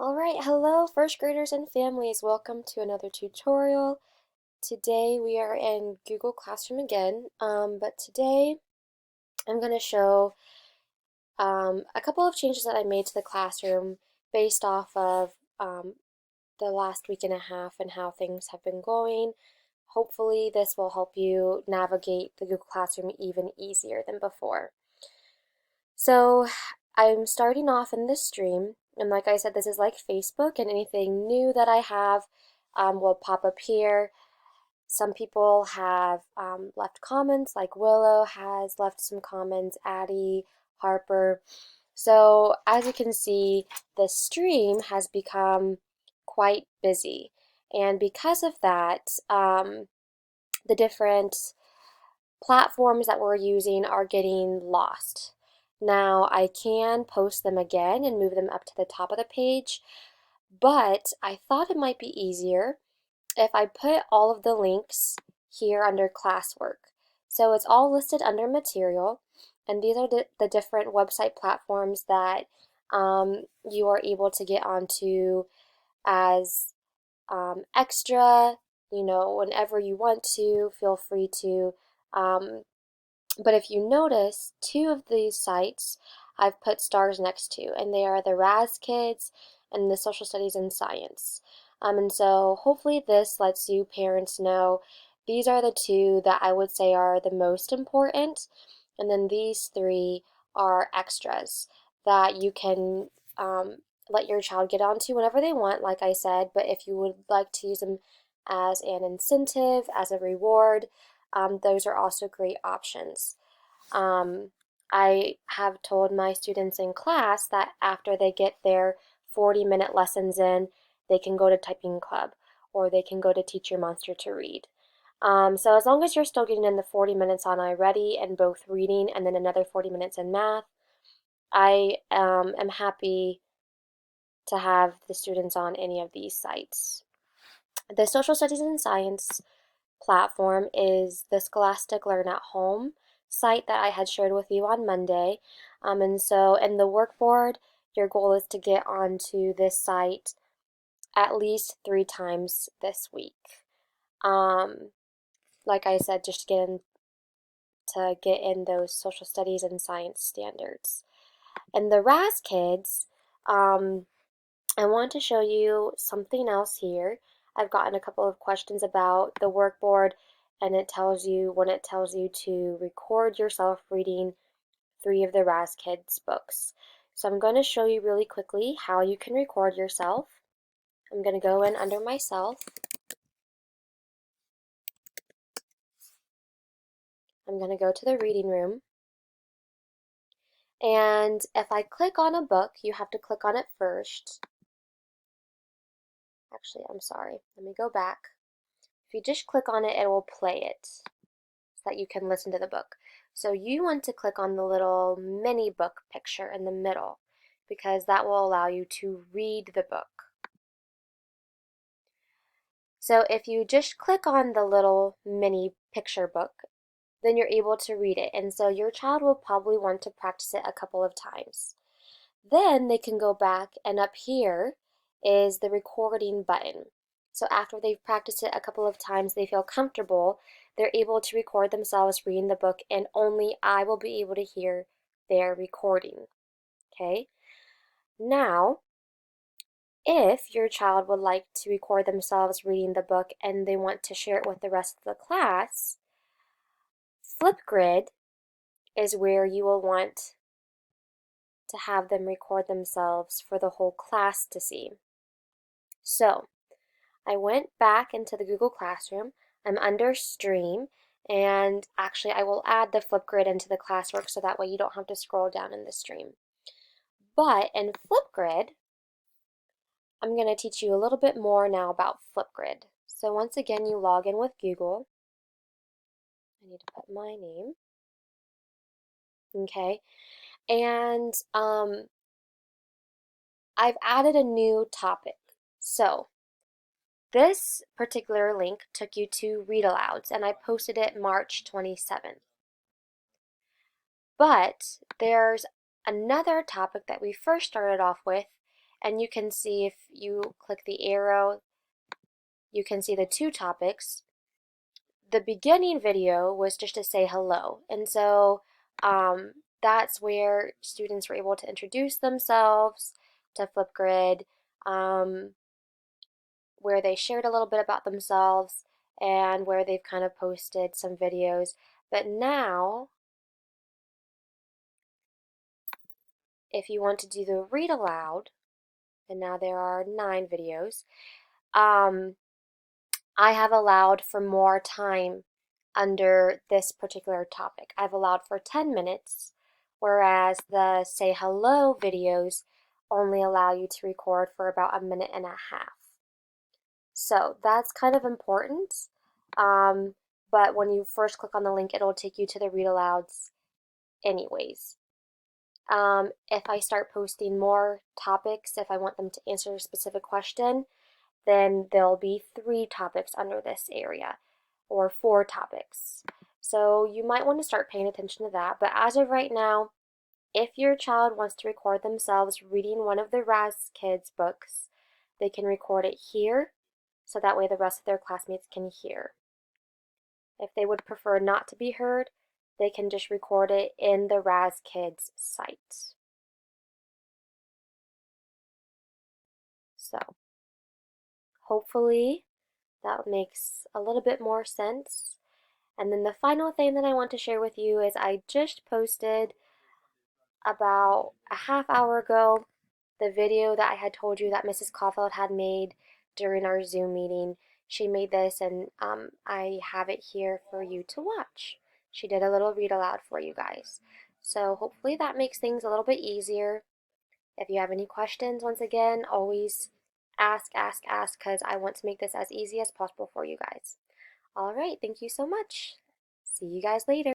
Alright, hello first graders and families. Welcome to another tutorial. Today we are in Google Classroom again, but today I'm going to show a couple of changes that I made to the classroom based off of the last week and a half and how things have been going. Hopefully this will help you navigate the Google Classroom even easier than before. So I'm starting off in this stream, and like I said, this is like Facebook, and anything new that I have will pop up here. Some people have left comments, like Willow has left some comments, Addie, Harper. So as you can see, the stream has become quite busy. And because of that, the different platforms that we're using are getting lost. Now I can post them again and move them up to the top of the page, but I thought it might be easier if I put all of the links here under classwork. So it's all listed under material, and these are the different website platforms that you are able to get onto as extra, whenever you want to, feel free to. Um, but if you notice, two of these sites I've put stars next to, and they are the Raz Kids and the Social Studies and Science. And so hopefully this lets you parents know these are the two that I would say are the most important, and then these three are extras that you can let your child get onto whenever they want, like I said, but if you would like to use them as an incentive, as a reward, those are also great options. Um, I have told my students in class that after they get their 40-minute lessons in, they can go to typing club or they can go to Teach Your Monster to read. So as long as you're still getting in the 40 minutes on iReady and both reading and then another 40 minutes in math, I am happy to have the students on any of these sites. The Social Studies and Science platform is the Scholastic Learn at Home site that I had shared with you on Monday. And so in the workboard, your goal is to get onto this site at least 3 times this week. Like I said, just to get in those social studies and science standards. And the Raz Kids, I want to show you something else here. I've gotten a couple of questions about the workboard, and it tells you when it tells you to record yourself reading 3 of the Raz Kids books. So I'm going to show you really quickly how you can record yourself. I'm going to go in under myself. I'm going to go to the reading room. And if I click on a book, you have to click on it first. Actually, I'm sorry. Let me go back. If you just click on it, it will play it so that you can listen to the book. So you want to click on the little mini book picture in the middle because that will allow you to read the book. So if you just click on the little mini picture book, then you're able to read it. And so your child will probably want to practice it a couple of times. Then they can go back, and up here is the recording button. So after they've practiced it a couple of times, they feel comfortable, they're able to record themselves reading the book, and only I will be able to hear their recording. Okay? Now, if your child would like to record themselves reading the book and they want to share it with the rest of the class, Flipgrid is where you will want to have them record themselves for the whole class to see. So, I went back into the Google Classroom. I'm under Stream, and actually I will add the Flipgrid into the classwork so that way you don't have to scroll down in the stream. But in Flipgrid, I'm going to teach you a little bit more now about Flipgrid. So once again, you log in with Google. I need to put my name. Okay, and I've added a new topic. So this particular link took you to read alouds, and I posted it March 27th. But there's another topic that we first started off with, and you can see if you click the arrow, you can see the two topics. The beginning video was just to say hello, and so that's where students were able to introduce themselves to Flipgrid, where they shared a little bit about themselves and where they've kind of posted some videos. But now, if you want to do the read aloud, and now there are 9 videos, I have allowed for more time under this particular topic. I've allowed for 10 minutes, whereas the say hello videos only allow you to record for about 1.5 minutes. So that's kind of important. But when you first click on the link, it'll take you to the read alouds anyways. If I start posting more topics, if I want them to answer a specific question, then there'll be 3 topics under this area, or 4 topics. So you might want to start paying attention to that. But as of right now, if your child wants to record themselves reading one of the Raz Kids books, they can record it here, so that way the rest of their classmates can hear. If they would prefer not to be heard, they can just record it in the Raz Kids site. So hopefully that makes a little bit more sense. And then the final thing that I want to share with you is I just posted about a half hour ago the video that I had told you that Mrs. Caulfield had made during our Zoom meeting. She made this, and I have it here for you to watch. She did a little read aloud for you guys. So hopefully that makes things a little bit easier. If you have any questions, once again, always ask, because I want to make this as easy as possible for you guys. All right, thank you so much. See you guys later.